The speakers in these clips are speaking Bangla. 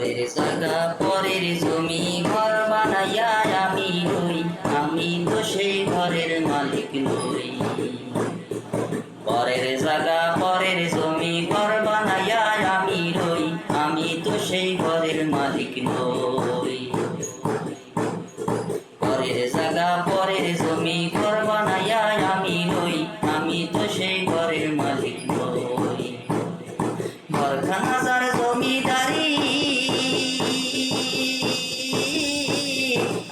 পরের জায়গা পরের জমি ঘর বানাইয়া আমি রই, আমি তো সেই ঘরের মালিক নই। পরের জায়গা পরের জমি ঘর বানাইয়া আমি রই, আমি তো সেই ঘরের মালিক নই। পরের জায়গা পরের জমি ঘর বানাইয়া আমি রই, আমি তো সেই ঘরের মালিক নই। ঘরখানা যার জমিদারি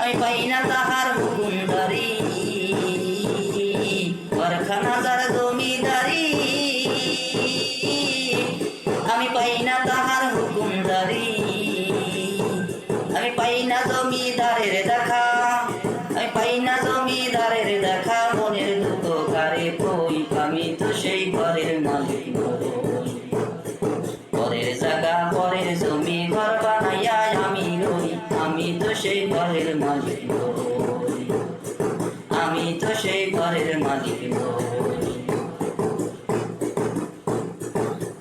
আমি পাই না তাহার হুকুমদারি। ঘরখানা যার জমিদারি আমি পাই না তাহার হুকুমদারি। আমি পাই না জমিদারের দেখা, আমি পাই না জমিদারের দেখা। মনের দুঃখ কারে কই, আমি তো সেই ঘরের মালিক নই। পরের জায়গা পরের জমি ঘর বানাইয়া আমি রই, আমি তো সেই ঘরের মালিক নই। আমি তো সেই ঘরের মালিক নই।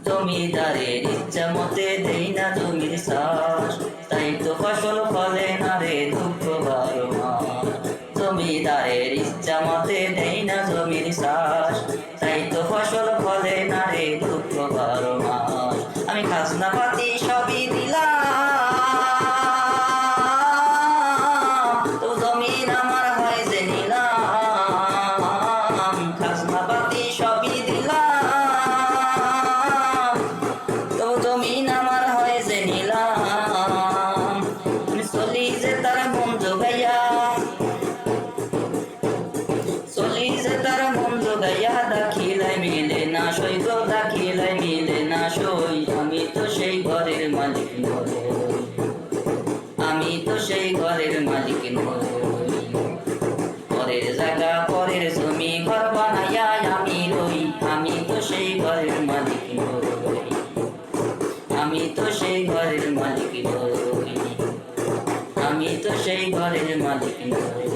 জমিদারের ইচ্ছা মতে দেই না জমির চাষ, তাই তো ফসল ফলে না রে দুঃখ বারো মাস। জমিদারের ইচ্ছা মতে দেই না জমির চাষ, তাই তো ফসল ফলে না রে দুঃখ বারো মাস। আমি খাজনা পাতি সবই দিলাম, তো জমিন আমার হয় যে নিলাম। খাজনা পাতি সবই দিলাম, তো জমিন আমার হয় যে নিলাম। আমি চলি যে তার মন জোগাইয়া, চলি যে তার মন জোগাইয়া। দাখিলাই মিলে না সই গো, দাখিলাই মিলে না সই। আমি তো সেই ঘরের মালিক নই, আমি তো সেই ঘরের মালিক নই। পরের জায়গা পরের জমি ঘর বানাইয়া আমি রই, আমি তো সেই ঘরের মালিক নই। আমি তো সেই ঘরের মালিক নই, আমি তো সেই ঘরের মালিক নই।